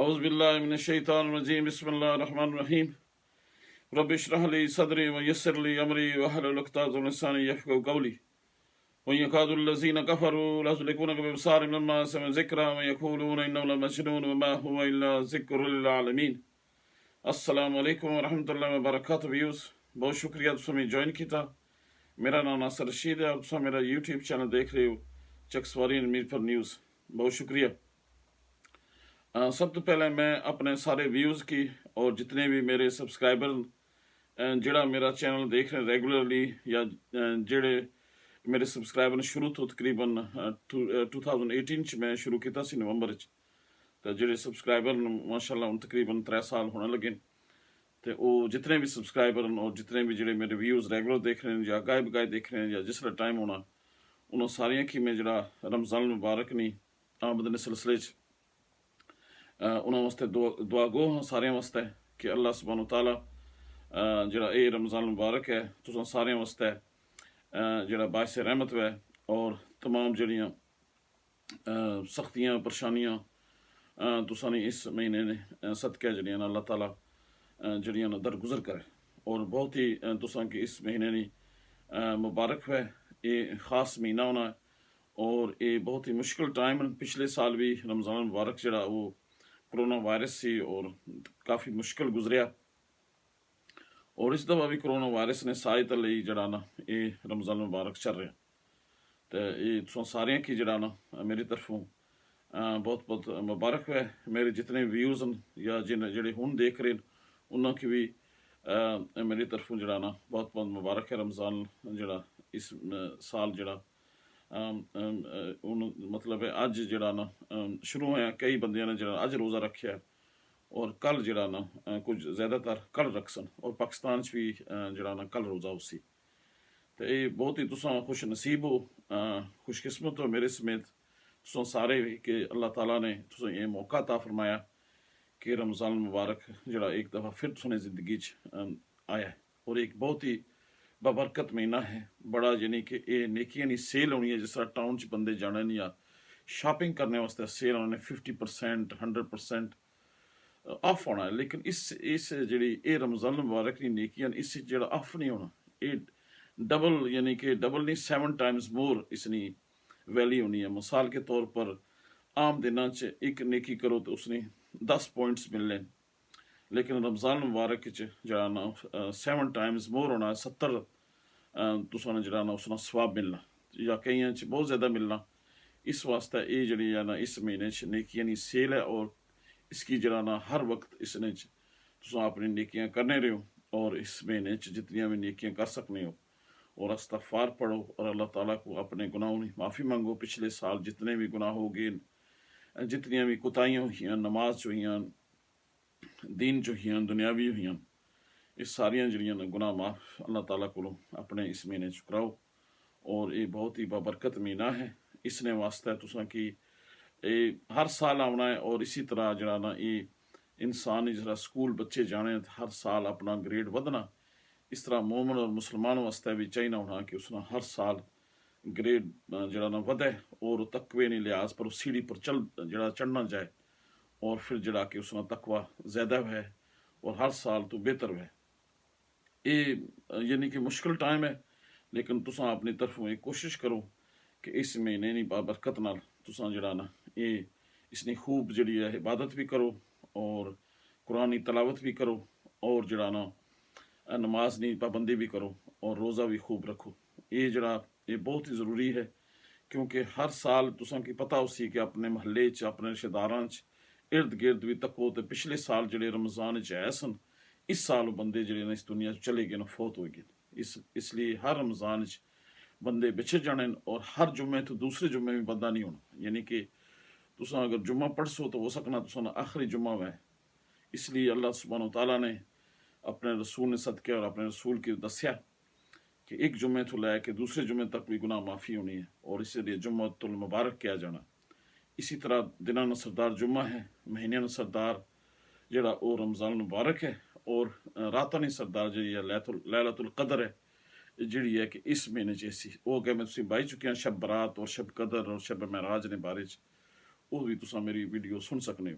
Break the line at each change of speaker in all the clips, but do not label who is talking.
اعوذ باللہ من الشیطان الرجیم بسم اللہ الرحمن الرحیم رب اشرح لی صدری ویسر لی امری واحلل عقدۃ من لسانی یفقهوا قولی وَيَكَادُ الَّذِينَ كَفَرُوا لَيُزْلِقُونَكَ بِأَبْصَارِهِمْ لَمَّا سَمِعُوا الذِّكْرَ وَيَقُولُونَ إِنَّهُ لَمَجْنُونٌ وَمَا هُوَ إِلَّا ذِكْرٌ لِلْعَالَمِينَ۔ السلام علیکم ورحمۃ اللہ وبرکاتہ ویوز، بہت شکریہ تساں میں جوائن کیتا۔ میرا نام ناصر رشید ہے اور تساں میرا یوٹیوب چینل دیکھ رہے ہو چک سواری میر پر نیوز، بہت شکریہ۔ سب تو پہلے میں اپنے سارے ویوز کی اور جتنے بھی میرے سبسکرائبر جڑا میرا چینل دیکھ رہے ہیں ریگولرلی یا جڑے میرے سبسکرائبر شروع تو تقریباً 2018 میں شروع کیتا سی نومبر تو جڑے سبسکرائبر ماشاء اللہ ان تقریباً 3 سال ہونے لگے تو وہ جتنے بھی سبسکرائبر اور جتنے بھی جڑے میرے ویوز ریگولر دیکھ رہے ہیں یا گائے بگائے دیکھ رہے ہیں یا جس طرح ٹائم ہونا انہوں ساریاں کی میں جڑا رمضان مبارک نہیں آمدن سلسلے انہوں واسطے دعا گو ہاں سارے واسطے کہ اللہ سبحانہ تعالیٰ جڑا اے رمضان مبارک ہے تو سارے واسطے جڑا باعث رحمت ہے اور تمام جڑیاں سختیاں پریشانیاں تسانی اس مہینے نے صدقہ جڑیاں اللہ تعالیٰ جڑیاں درگزر کرے اور بہت ہی تساں کی اس مہینے نی مبارک ہے۔ یہ خاص مہینہ ہونا ہے اور یہ بہت ہی مشکل ٹائم ہے۔ پچھلے سال بھی رمضان مبارک جڑا وہ کرونا وائرس سی اور کافی مشکل گزریا اور اس دفعہ بھی کرونا وائرس نے سائے تلے جڑا نا یہ رمضان مبارک چل رہا تو یہ تساں سارے کی جڑا نا میری طرفوں بہت بہت مبارک ہے۔ میرے جتنے ویوز ہیں یا جڑے ہون دیکھ رہے ہیں انہوں کی بھی میری طرفوں جڑا نا بہت بہت مبارک ہے۔ رمضان جڑا اس سال جڑا مطلب ہے اج جڑا نا شروع ہوا کئی بندیاں نے جڑا اج روزہ رکھیا ہے اور کل جڑا نا کچھ زیادہ تر کل رکھسن اور پاکستان بھی جڑا نا کل روزہ اسی تو یہ بہت ہی تساں خوش نصیب ہو خوش قسمت ہو میرے سمیت تساں سارے کہ اللہ تعالیٰ نے تساں یہ موقع عطا فرمایا کہ رمضان مبارک جڑا ایک دفعہ پھر تساں زندگی آیا ہے اور ایک بہت ہی بابرکت مہینہ ہے بڑا، یعنی کہ یہ نیکیاں نہیں سیل ہونی ہے جس طرح ٹاؤن بندے جانے نہیں یا شاپنگ کرنے واسطے سیل ہونے 50% 100% آف ہونا ہے، لیکن اس جڑی یہ رمضان مبارک کی نیکیاں اس جڑا آف نہیں ہونا، یہ ڈبل یعنی کہ ڈبل نہیں 7 ٹائمز مور اس نے ویلی ہونی ہے۔ مثال کے طور پر عام دنوں ایک نیکی کرو تو اس نے 10 پوائنٹس ملنے، لیکن رمضان مبارک جڑا نا 7 ٹائمز مور ہونا ہے، 70 تساں نے جڑا نا اس نے ثواب ملنا یا کئی بہت زیادہ ملنا۔ اس واسطے یہ جڑی ہے نا اس مہینے نیکیاں نہیں سیل ہے اور اس کی جڑا نا ہر وقت اس نے تساں اپنی نیکیاں کرنے رہو اور اس مہینے جتنیاں بھی نیکیاں کر سکنے ہو اور استغفار پڑھو اور اللہ تعالیٰ کو اپنے گناہوں کی معافی مانگو۔ پچھلے سال جتنے بھی گناہ ہو گئے، جتنیاں بھی کوتاہیاں ہوئیں، نماز جو ہوئیں، دین جو ہوئیں، دنیاوی ہوئیں، اس ساریاں جڑیاں گناہ معاف اللہ تعالیٰ کو اپنے اس مہینے کراؤ اور یہ بہت ہی بابرکت مہینہ ہے۔ اس نے واسطہ تساں کی ہر سال آنا ہے اور اسی طرح جڑا نا یہ انسان جس طرح سکول بچے جانے ہر سال اپنا گریڈ ودنا، اس طرح مومن اور مسلمان واسطے بھی چاہیے ہونا کہ اس نے ہر سال گریڈ جڑا نا ودے اور تقوی نے لحاظ پر اس سیڑھی پر جڑا چڑھنا جائے اور پھر جڑا کہ اس نے تقوی زیادہ ہے اور ہر سال تو بہتر ہے۔ یہ یعنی کہ مشکل ٹائم ہے لیکن تساں اپنی طرف یہ کوشش کرو کہ اس مہینے نی بابرکت نال تساں جڑا نا یہ اس نے خوب جڑی ہے عبادت بھی کرو اور قرآن تلاوت بھی کرو اور جڑا نا نماز نی پابندی بھی کرو اور روزہ بھی خوب رکھو۔ یہ جڑا یہ بہت ہی ضروری ہے کیونکہ ہر سال تساں کی پتہ اسی کہ اپنے محلے اپنے رشتہ داراں ارد گرد بھی تکو تو پچھلے سال جڑے رمضان آئے سن اس سال بندے جڑے نا اس دنیا چلے گئے فوت ہو گئے۔ اس لیے ہر رمضان بندے بچھڑ جانے اور ہر جمعے تو دوسرے جمعے میں بندہ نہیں ہونا، یعنی کہ تساں اگر جمعہ پڑھ سو تو ہو سکنا تساں آخری جمعہ ہے۔ اس لیے اللہ سبحانہ تعالیٰ نے اپنے رسول نے صدقے اور اپنے رسول کی دسیا کہ ایک جمعے تو لے کے دوسرے جمعے تک بھی گناہ معافی ہونی ہے اور اسی لیے جمعہ المبارک کیا جانا۔ اسی طرح دناں نا سردار جمعہ ہے، مہینے نا سردار جڑا او رمضان مبارک ہے اور راتاں نی سردار جڑی ہے لیلۃ القدر ہے جڑی ہے کہ اس مہینے ایسی وہ کہ میں تسی بائی چکے ہیں شب برات اور شب قدر اور شب معراج نے بارے وہ بھی تساں میری ویڈیو سن سکنے ہو۔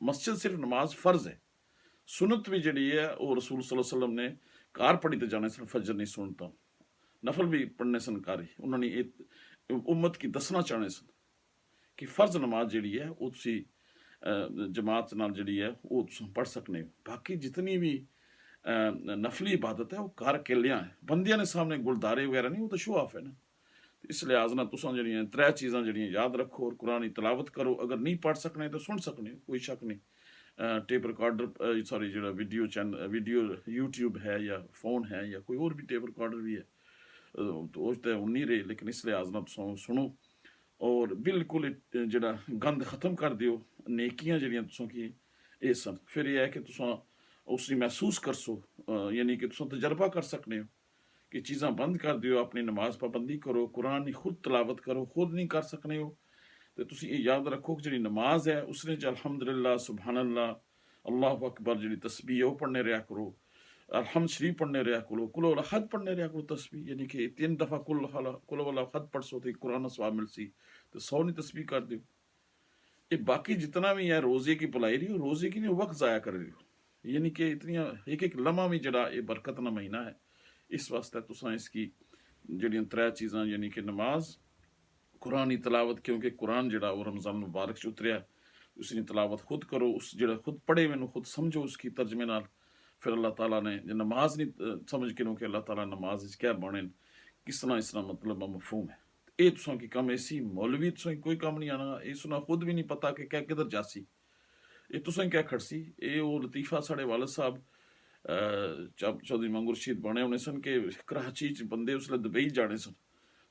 مسجد صرف نماز فرض ہے، سنت بھی جڑی ہے وہ رسول صلی اللہ علیہ وسلم نے کار پڑھی تے جانے سن، فجر نہیں سنتا، نفل بھی پڑھنے سن کاری، انہوں نے امت کی دسنا چاہنے سن کہ فرض نماز جڑی ہے وہ تسی جماعت نال جڑی ہے وہ تساں پڑھ سکنے ہو، باقی جتنی بھی نفلی عبادت ہے وہ کار کلیاں ہے، بندیاں نے سامنے گلدارے وغیرہ نہیں، وہ تو شو آف ہے نا۔ اس لحاظ نہ تساں جڑیاں ترے چیزاں جڑیاں یاد رکھو اور قرآن کی تلاوت کرو، اگر نہیں پڑھ سکنے تو سن سکنے، کوئی شک نہیں۔ ٹیپ ریکارڈر سوری جڑا ویڈیو یوٹیوب ہے یا فون ہے یا کوئی اور بھی ٹیپ ریکارڈر بھی ہے تو اس تے نہیں رہے، لیکن اس لحاظ نہ تساں سنو اور بالکل جڑا گند ختم کر دیو، نیکیاں جڑیاں تساں کی اے سن، پھر یہ ہے کہ تساں اس کی محسوس کر سو، یعنی کہ تساں تجربہ کر سکنے ہو کہ چیزاں بند کر دیو، اپنی نماز پابندی کرو، قرآن کی خود تلاوت کرو، خود نہیں کر سکنے ہو تو تسی یہ یاد رکھو کہ جڑی نماز ہے اس نے الحمدللہ سبحان اللہ اللہ اکبر جڑی تسبیح ہے وہ پڑھنے رہا کرو، الحمد شریف پڑھنے رہا کرو، کل الاحد پڑھنے رہا کرو تسبیح، یعنی کہ 3 دفعہ کل الاحد پڑھ سو تو قرآن ثواب مل سی تو 100 نہیں تسبیح کر دیو۔ یہ باقی جتنا بھی ہے روزے کی پلائی رہی ہو، روزے کی نہیں وقت ضائع کر رہی ہو، یعنی کہ اتنی ایک لمحہ بھی جڑا یہ برکت نہ مہینہ ہے، اس واسطے تساں اس کی جڑیاں 3 چیزاں یعنی کہ نماز، قرآن تلاوت، کیونکہ قرآن جڑا وہ رمضان مبارک چ اتریا اس کی تلاوت خود کرو، اس جڑا خود پڑھے میں خود سمجھو اس کی ترجمے نال، پھر اللہ تعالیٰ نے نماز نہیں سمجھ کے کہ اللہ تعالیٰ نماز کیا بنے، کس طرح اس طرح مطلب مفہوم ہے، یہ تساں کی کم ایسی مولوی تساں کوئی کم نہیں آنا، یہ سنا خود بھی نہیں پتا کہ کیا کدھر جاسی، یہ تساں کیا کھڑسی، یہ وہ لطیفہ ساڑے والد صاحب چودھری منگو رشید بنے ہونے سن کہ کراچی بندے اس لیے دبئی جانے سن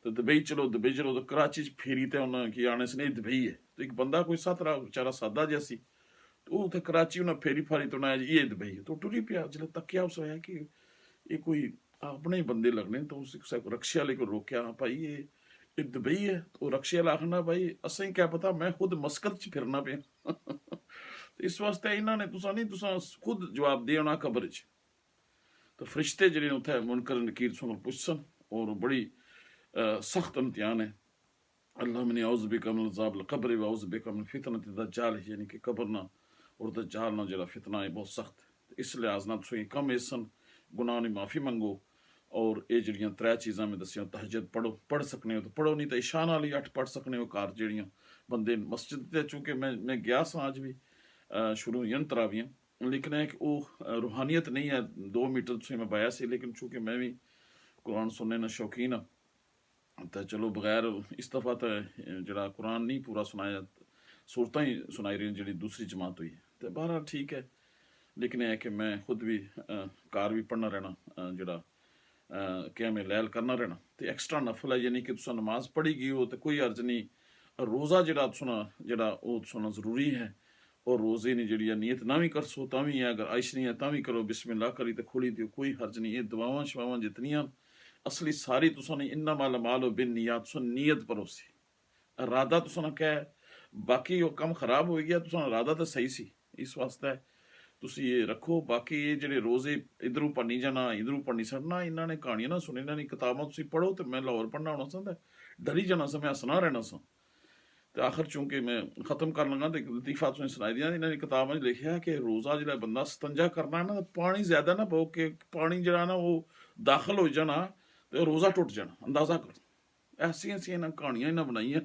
تو دبئی چلو تو کراچی پھیری تے انہوں نے کی آنے سن یہ دبئی ہے، تو ایک بندہ کوئی ساترا بیچارا سادہ جیسی تو وہ تے کراچی انہیں پھیری پھاری تو نہ یہ دبئی ہے، تو ٹری پیا جلے تکیا اس ہویا کہ یہ کوئی اپنے ہی بندے لگنے، تو اس رکشے والے کو روکیا، بھائی یہ دبئی ہے، تو رکشے والا آخنا بھائی اسیں کیا پتا، میں خود مسقط چ پھرنا پیا اس واسطے انہوں نے تساں نہیں تساں خود جواب دے ہونا قبر چ، تو فرشتے جڑے اتنے منکر نکیر تساں پوچھسن اور بڑی سخت امتحان ہے، اللہ من اعوذ بک من عذاب القبر و اعوذ بک من فتنۃ الدجال، یعنی کہ قبر نہ اور دجال نہ جڑا فتنہ ہے بہت سخت ہے، اس لحاظ نہ تساں کم ایسن گناہ نے معافی منگو، اور یہ جڑیاں 3 چیزاں میں دسیاں، تہجد پڑھ سکنے ہو تو پڑھو، نہیں تو عشاء نال ہی 8 پڑھ سکنے ہو، کار جڑیاں بندے مسجد تے، چونکہ میں گیا سا آج بھی شروع ہوئی تراویاں، لیکن ہے کہ وہ روحانیت نہیں ہے، 2 میٹر سے میں بایا سی، لیکن چونکہ میں بھی قرآن سننے نہ شوقین ہاں تو چلو بغیر اس دفعہ تو جڑا قرآن نہیں پورا سنایا، صورتیں ہی سنائی رہی جڑی دوسری جماعت ہوئی تو بہرحال ٹھیک ہے، لیکن ہے کہ میں خود بھی کار بھی پڑھنا رہنا، جڑا قیام لیل کرنا رہنا تو ایکسٹرا نفل ہے، یعنی کہ تساں نماز پڑھی گئی ہو تو کوئی عرض نہیں، روزہ جڑا تساں جڑا وہ تساں ضروری ہے، اور روزے نہیں جڑی نیت نہ بھی کر سو تا بھی ہے، اگر عائش نہیں ہے تا بھی کرو، بسم اللہ کری تو کھولی دیو، کوئی حرج نہیں، یہ دعاواں شواواں جتنیاں اصلی ساری تساں نے انما الاعمال بالنیات، تساں نیت پروسی، ارادہ تساں نہ کہ باقی وہ کم خراب ہو گیا، تساں ارادہ تو صحیح سی، اس واسطے تسی یہ رکھو، باقی یہ جڑے روزے ادھروں پڑھنی جانا ادھروں پڑھنی سڑنا، انہوں نے کہانیاں نہ سنی، انہوں نے کتاباں تسی پڑھو، تو میں لاہور پڑھنا ہونا سا ڈری جانا سا، میں ہسنا رہنا سا، تو آخر چونکہ میں ختم کر لگا تو لطیفہ تسیں سنائی دیا، انہوں نے کتاب میں لکھیا کہ روزہ جڑا بندہ ستنجا کرنا ہے نا، پانی زیادہ نہ پاؤ کہ پانی جڑا نا وہ داخل ہو جانا تو روزہ ٹوٹ جانا، اندازہ کرو، ایسی انہاں کہانیاں انہاں بنائیاں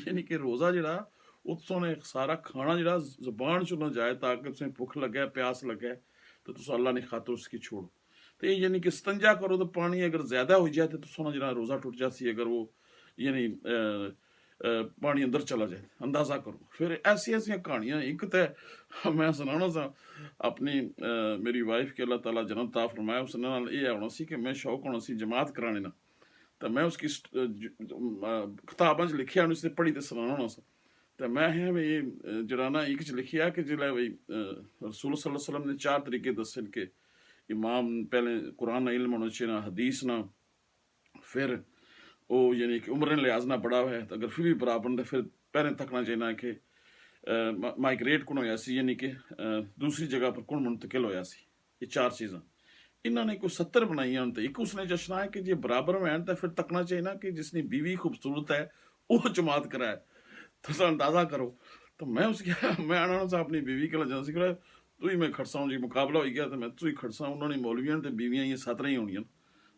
یعنی کہ روزہ جڑا اتسوں نے سارا کھانا جڑا زبان چ نہ جائے تاکہ تسیں بھوک لگے پیاس لگے تو تساں اللہ نے خاطر اس کی چھوڑو، تو یہ یعنی کہ ستنجا کرو تو پانی اگر زیادہ ہو جائے تو تساں جڑا روزہ ٹوٹ جاسی، اگر وہ یعنی پانی اندر چلا جائے، اندازہ کرو، پھر ایسی کہانیاں، ایک تو میں سنانا سا اپنی میری وائف کے اللہ تعالیٰ جنت عطا فرمایا، اس نال یہ ہونا سی کہ میں شوق ہونا سی جماعت کرانے نا، تو میں اس کی کتاباں چ لکھیا اس نے پڑھی تو سنانا ہونا سا، تو میں بھی جڑا نا ایک چ لکھیا کہ جڑا بھائی رسول صلی اللہ علیہ وسلم نے 4 طریقے دسے کہ امام پہلے قرآن نہ علم ہونا چاہیے، حدیث نہ، پھر وہ یعنی کہ عمر لحاظ نہ بڑا ہے تو اگر پھر بھی برابر تو پھر پہلے تکنا چاہیے کہ مائگریٹ کون ہویا سی، یعنی کہ دوسری جگہ پر کون منتقل ہویا سی، یہ 4 چیزاں انہوں نے کوئی 70 بنائی ہیں، تو ایک اس نے جشنا ہے کہ جی برابر میں تو پھر تکنا چاہیے نا کہ جس نے بیوی خوبصورت ہے وہ جماعت کرائے، تو اندازہ کرو تو میں اس کیا میں آنا صاحب اپنی بیوی کے لجا سی کرا تو ہی میں کھڑسا ہوں جی مقابلہ ہوئی گیا تو میں تو ہی کھڑسا انہوں نے مولویاں تے بیویاں یہ 17 ہی ہونی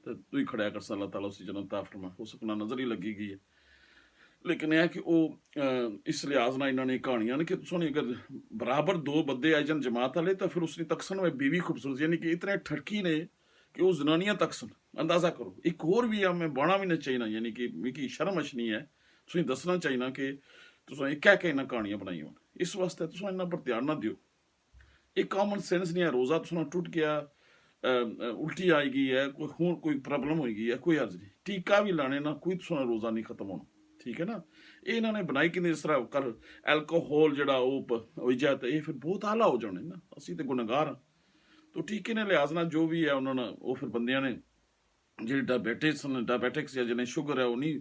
تو ہی کھڑیا کرسا اللہ تعالیٰ اسی جنت عطا فرما ہو سکنا نظر ہی لگی گئی ہے لیکن یہ کہ وہ اس لحاظ نہ انہوں نے کہانیاں نے کہ تسوں اگر برابر دو بندے آئی جان جماعت والے تو پھر اس نے تکسن میں بیوی خوبصورت یعنی کہ اتنے ٹھڑکی نے کہ وہ زنانیاں تکسن اندازہ کرو ایک اور بھی ہے میں بانا بھی نہ چاہیے چاہیے کہ میری شرم اچنی ہے تھی دسنا چاہیے کہ تسیں کہہ کے انہیں کہانیاں بنائی ہون اس واسطے تسیں انہاں پر دھیان نہ دیو ایک کامن سینس نہیں ہے روزہ تساں ٹوٹ گیا الٹی آئی گئی ہے کوئی خون کوئی پرابلم ہوئی گئی ہے کوئی عرض نہیں ٹیکا بھی لانے نہ کوئی تساں روزہ نہیں ختم ہونا ٹھیک ہے نا یہ انہوں نے بنائی کہ جس طرح کر الکوہول جڑا وہ ہوئی جائے تو یہ پھر بہت آلہ ہو جانے نا اسی تو گنہگار ہاں تو ٹھیک نے لحاظ نہ جو بھی ہے انہوں نے وہ پھر بندیاں نے جی ڈائبیٹکس یا جنہیں شوگر ہے وہ نہیں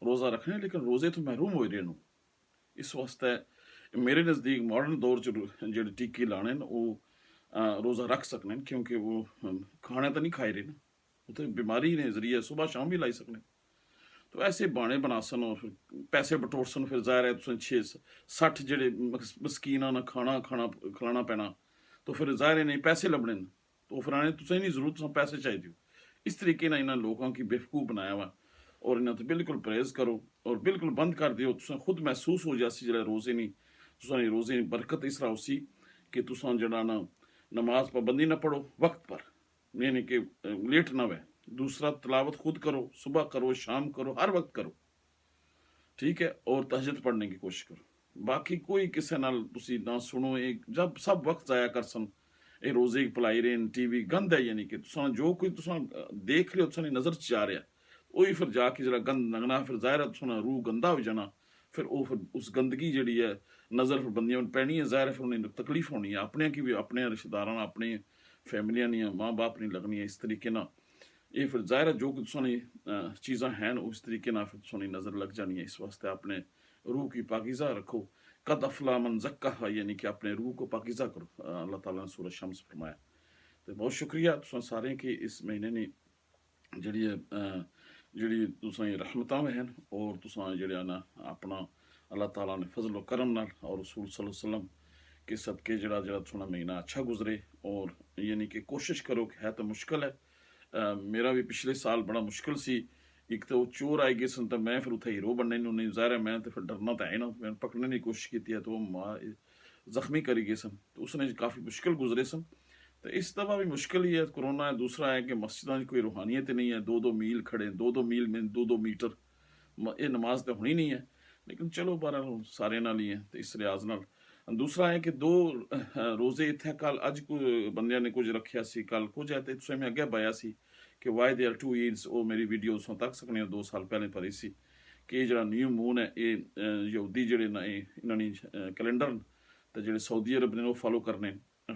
روزہ رکھنے لیکن روزے تو محروم ہوئے رہے اس واسطے میرے نزدیک ماڈرن دور جڑے ٹیکے لانے وہ روزہ رکھ سکنے کیونکہ وہ کھانا تو نہیں کھائے رہے نا وہ تو بیماری نے ذریعے صبح شام بھی لائی سکنے تو ایسے بانے بنا سن اور پھر پیسے بٹور سن پھر ظاہر ہے تسیں 60 جڑے مسکیناں نہ کھانا کھلانا پینا تو پھر ظاہر ہے نہیں پیسے لبنے تو پھر آنے تسیں نہیں ضرورت تسیں پیسے چاہیے دیو اس طریقے نہ انہاں لوگوں کی بیوقوف بنایا ہوا اور انہاں تو بالکل پرہیز کرو اور بالکل بند کر دیو تسیں خود محسوس ہو جاسی جڑا روزے نہیں تساں روزے برکت اس طرح اسی کہ تساں جڑا نا نماز پابندی نہ پڑھو وقت پر یعنی کہ لیٹ نہ ہوئے دوسرا تلاوت خود کرو صبح کرو شام کرو ہر وقت کرو ٹھیک ہے اور تہجد پڑھنے کی کوشش کرو باقی کوئی کسی نال تسی نہ سنو ایک جب سب وقت ضائع کر سن یہ روزے کی پلائی رہے ٹی وی گند ہے یعنی کہ تساں جو کوئی تساں دیکھ رہے ہو تساں نظر چاہ رہا وہی پھر جا کے جڑا گند لگنا پھر ظاہر ہے تساں روح گندا ہو جانا پھر وہ پھر اس گندگی جڑی ہے نظر پھر بندیاں پینی ہے ظاہر ہے پھر انہیں تکلیف ہونی ہے اپنے کی بھی اپنے رشتہ داراں اپنے فیملیاں نہیں ماں باپ نہیں لگنی ہے اس طریقے نہ یہ پھر ظاہر ہے جو کچھ سونی چیزاں ہیں اس طریقے نہ پھر سونی نظر لگ جانی ہے اس واسطے اپنے روح کی پاکیزہ رکھو قد افلا من زکاہا یعنی کہ اپنے روح کو پاکیزہ کرو اللہ تعالیٰ نے سورہ شمس فرمایا تو بہت شکریہ تساں سارے کہ اس مہینے نے جڑی جڑی تساں رحمتاں میں ہیں اور تساں جڑا نا اپنا اللہ تعالیٰ نے فضل و کرم نال اور رسول صلی اللہ علیہ وسلم کے صدقے جڑا تساں مہینہ اچھا گزرے اور یعنی کہ کوشش کرو کہ ہے تو مشکل ہے میرا بھی پچھلے سال بڑا مشکل سی ایک تو وہ چور آئی گئے سن تو میں پھر اتنے ہیرو بننے نہیں ظاہر ہے میں تو پھر ڈرنا تو ہے نا میں پکڑنے کی کوشش کی ہے تو وہ زخمی کری گئے سن تو اس نے کافی مشکل گزرے سن تو اس دفعہ بھی مشکل ہی ہے کورونا ہے دوسرا ہے کہ مسجدوں کی کوئی روحانیت نہیں ہے 2-2 میل کھڑے 2-2 میل میں 2-2 میٹر یہ نماز تو ہونی نہیں ہے لیکن چلو بہرحال سارے نال ہی ہیں تو اس لحاظ نال دوسرا ہے کہ 2 روزے اتنے کل اج بندیاں نے کچھ رکھیا سی کل کچھ ہے تو میں اگے پایا سی کہ وائی دے آر 2 ایڈس وہ میری ویڈیو سوں تک سکنے 2 سال پہلے پڑھی سی کہ یہ جڑا نیو مون ہے یہ یہودی جڑے نا انہوں نے کیلنڈر تو جڑے سعودی عرب نے وہ فالو کرنے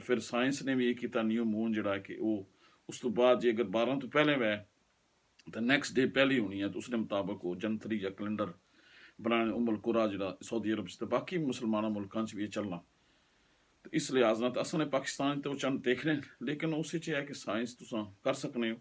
پھر سائنس نے بھی یہ کیتا نیو مون جڑا ہے کہ وہ اس تو بعد جی اگر 12 تو پہلے وے تو نیکسٹ ڈے پہلی ہونی ہے تو اس نے مطابق وہ جنتری یا کیلنڈر بنانے القرا جڑا سعودی عرب سے باقی مسلمان ملکوں بھی یہ چلنا تو اس لحاظ نہ تو اصل نے پاکستان تو چند دیکھ رہے ہیں لیکن اس ہے کہ سائنس تساں کر سکنے ہو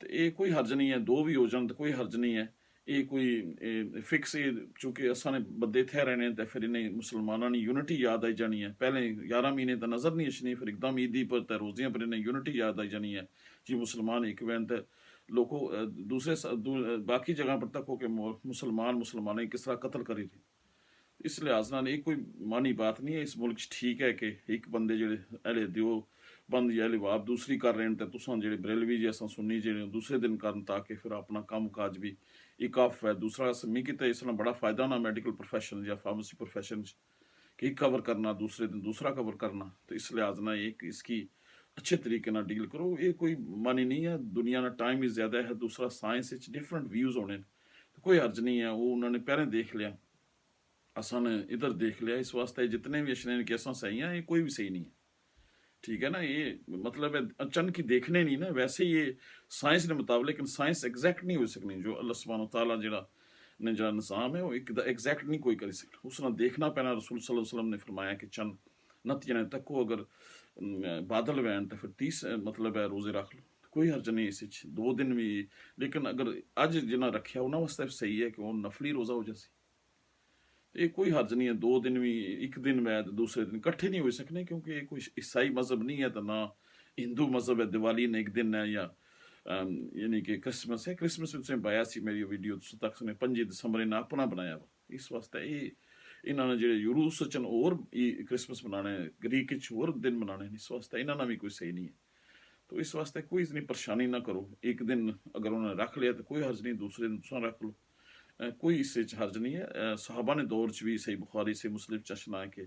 تو یہ کوئی حرج نہیں ہے 2 بھی ہو جان تو کوئی حرج نہیں ہے یہ کوئی فکس چونکہ اصل نے بدے تھے رہنے تو پھر انہیں مسلمانوں نے یونٹی یاد آئی جانی ہے پہلے 11 مہینے تو نظر نہیں اچھنی پھر ایک دم عیدی پر تو روزیاں پر انہیں یونٹی یاد آئی جانی ہے جی مسلمان ایک وین تو لوگوں دوسرے باقی جگہ پر تک ہو کہ مسلمان کس طرح قتل کری تھی اس لحاظ نال یہ کوئی مانی بات نہیں ہے اس ملک ٹھیک ہے کہ ایک بندے جڑے اہل دیو بند یا لباب دوسری کر رہے ہیں تو تساں جڑے بریلوی جی اساں سنی جڑے دوسرے دن کرن تاکہ پھر اپنا کام کاج بھی ایک آف ہے دوسرا سمی کی تو اس میں بڑا فائدہ نہ میڈیکل پروفیشن یا فارمیسی پروفیشن کہ ایک کور کرنا دوسرے دن دوسرا کور کرنا تو اس لحاظ نہ ایک اس کی اچھے طریقے نہ ڈیل کرو یہ کوئی مانی نہیں ہے دنیا نہ ٹائم بھی زیادہ ہے دوسرا سائنس ڈفرنٹ ویوز ہونے تو کوئی حرج نہیں ہے وہ انہوں نے پہلے دیکھ لیا اساں نے ادھر دیکھ لیا اس واسطے جتنے بھی اشنے کہ اساں صحیح ہیں یہ کوئی بھی صحیح نہیں ہے ٹھیک ہے نا یہ مطلب ہے چند کی دیکھنے نہیں نا ویسے یہ سائنس نے مطابق لیکن سائنس ایگزیکٹ نہیں ہو سکنی جو اللہ سبحانہ و تعالیٰ جڑا نے جڑا نظام ہے وہ ایگزیکٹ نہیں کوئی کر سکتا اس نے دیکھنا پینا رسول صلی اللہ علیہ وسلم نے فرمایا کہ چند نتیجے تک کو اگر بادل وین تو پھر 30 مطلب ہے روزے رکھ لو کوئی حرج نہیں اس 2 دن بھی لیکن اگر اج جنہیں رکھیا انہوں واسطے صحیح ہے کہ وہ نفلی روزہ ہو جاسی ਇਹ ਕੋਈ ਹਰਜ ਨਹੀਂ ਹੈ, 2 ਦਿਨ ਵੀ, ਇੱਕ ਦਿਨ ਬਾਅਦ ਦੂਸਰੇ ਦਿਨ ਇਕੱਠੇ ਨਹੀਂ ਹੋ ਸਕਣੇ, ਕਿਉਂਕਿ ਇਹ ਕੋਈ ਈਸਾਈ ਮਜ਼ਹਬ ਨਹੀਂ ਹੈ, ਤਾਂ ਨਾ ਹਿੰਦੂ ਮਜ਼ਹਬ ਹੈ ਦੀਵਾਲੀ ਨੇ ਇੱਕ ਦਿਨ ਹੈ, ਜਾਂ ਯਾਨੀ ਕਿ ਕ੍ਰਿਸਮਸ ਹੈ। ਕ੍ਰਿਸਮਸ ਵਿੱਚ ਪਾਇਆ ਸੀ ਮੇਰੀ ਵੀਡੀਓ ਤੁਸੀਂ ਤੱਕ ਨੇ 5 ਦਸੰਬਰ ਇਹਨਾਂ ਆਪਣਾ ਬਣਾਇਆ ਵਾ। ਇਸ ਵਾਸਤੇ ਇਹ ਇਹਨਾਂ ਨੇ ਜਿਹੜੇ ਯੂਰੂਸ ਚ ਹੋਰ ਕ੍ਰਿਸਮਸ ਮਨਾਉਣੇ, ਗ੍ਰੀਕ ਚ ਹੋਰ ਦਿਨ ਮਨਾਉਣੇ, ਇਸ ਵਾਸਤੇ ਇਹਨਾਂ ਨਾਲ ਵੀ ਕੋਈ ਸਹੀ ਨਹੀਂ ਹੈ। تو اس واسطے کوئی اتنی پریشانی نہ کرو، ایک دن اگر انہوں نے رکھ لیا تو کوئی حرج نہیں، دوسرے دن دوسرا رکھ لو، کوئی اس سے حرج نہیں ہے۔ صحابہ نے دور چ بھی صحیح بخاری سے مسلم چشنا ہے کہ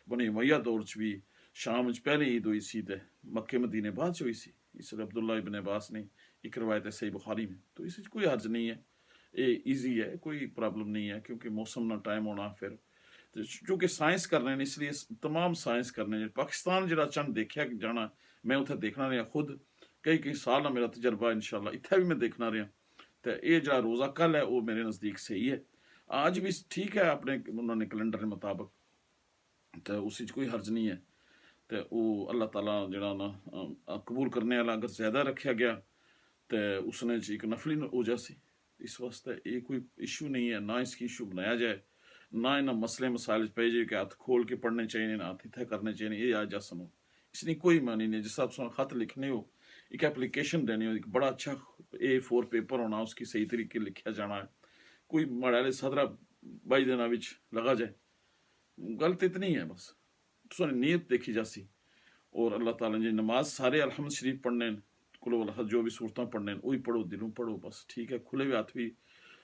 بنی امیہ دور چ بھی شام چ پہلے عید ہوئی سی تے مکے مدینے بعد چ ہوئی سی، اس لیے عبداللہ ابن عباس نے ایک روایت ہے صحیح بخاری میں، تو اس کوئی حرج نہیں ہے، یہ ایزی ہے، کوئی پرابلم نہیں ہے، کیونکہ موسم نہ ٹائم ہونا پھر چونکہ سائنس کرنے ہیں، اس لیے تمام سائنس کرنے ہیں۔ پاکستان جڑا چند دیکھا جانا، میں اتنے دیکھنا رہا خود، کئی سال میرا تجربہ انشاءاللہ اتنے بھی میں دیکھنا رہا، تو یہ جڑا روزہ کل ہے وہ میرے نزدیک صحیح ہے، آج بھی ٹھیک ہے اپنے انہوں نے کیلنڈر کے مطابق، تو اس کوئی حرج نہیں ہے، تو وہ اللہ تعالیٰ جڑا نا قبول کرنے والا اگر زیادہ رکھا گیا تو اس نے ایک نفلی ہو جاسی۔ اس واسطے یہ کوئی ایشو نہیں ہے، نہ اس کی ایشو بنایا جائے، نہ انہیں مسئلے مسائل پہ جائے کہ ہاتھ کھول کے پڑھنے چاہیے، نہ ہاتھ اتنے کرنے چاہیے، یہ آ جا سنو، اس نے کوئی معنی نہیں۔ جس طرح خط لکھنے ہو، ایک اپلیکیشن دینی ہو، ایک بڑا اچھا A4 پیپر ہونا، اس کی صحیح طریقے لکھا جانا ہے، کوئی مڑے صدرہ 22 دن لگا جائے، غلط اتنی ہے، بس تو نیت دیکھی جاسی۔ اور اللہ تعالیٰ نے نماز سارے الحمد شریف پڑھنے، کلو اللہ جو بھی صورتیں پڑھنے وہی پڑھو، دلوں پڑھو، بس ٹھیک ہے۔ کھلے ہوئے ہاتھ بھی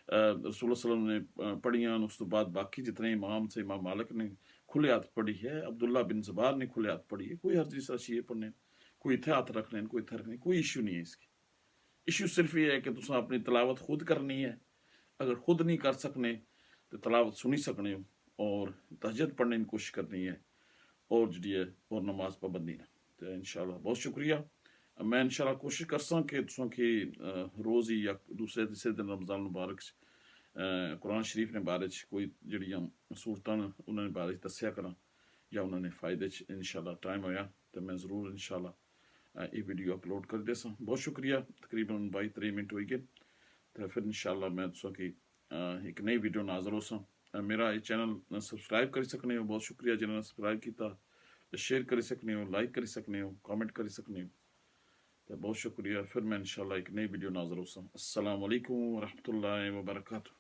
رسول اللہ صلی اللہ علیہ وسلم نے پڑھیاں، اس تو بعد باقی جتنے امام سے امام مالک نے کھلے ہاتھ پڑھی ہے، عبداللہ بن زبار نے کھلے ہاتھ پڑھی ہے، کوئی حرج اس طرح پڑھنے، کوئی اتنے ہاتھ رکھ لیں، کوئی اتنے رکھنے، کوئی ایشو نہیں ہے اس کی۔ ایشو صرف یہ ہے کہ تم اپنی تلاوت خود کرنی ہے، اگر خود نہیں کر سکنے تو تلاوت سنی سکنے ہو، اور تہجد پڑھنے کی کوشش کرنی ہے، اور جی ہے اور نماز پابندی نہ۔ تو انشاءاللہ بہت شکریہ، میں انشاءاللہ کوشش کرساں کہ تساں کی روز ہی یا دوسرے تیسرے دن رمضان مبارک قرآن شریف نے بارے کوئی جڑیاں صورتاں انہوں نے بارے دسیا کراں، یا انہوں نے فائدے انشاءاللہ ٹائم ہویا تو میں ضرور انشاءاللہ یہ ویڈیو اپلوڈ کر دے سا۔ بہت شکریہ، تقریباً 22-23 منٹ ہوئی گئے، تو پھر انشاءاللہ میں تساں کی ایک نئی ویڈیو ناظر ہو سا۔ میرا یہ چینل سبسکرائب کر سکنے ہو، بہت شکریہ جنہوں نے سبسکرائب کیتا، شیئر کر سکنے ہو، لائک کر سکنے ہو، کامنٹ کر سکنے ہو، تو بہت شکریہ۔ پھر میں انشاءاللہ ایک نئی ویڈیو ناظر ہو سا۔ السلام علیکم ورحمۃ اللہ وبرکاتہ۔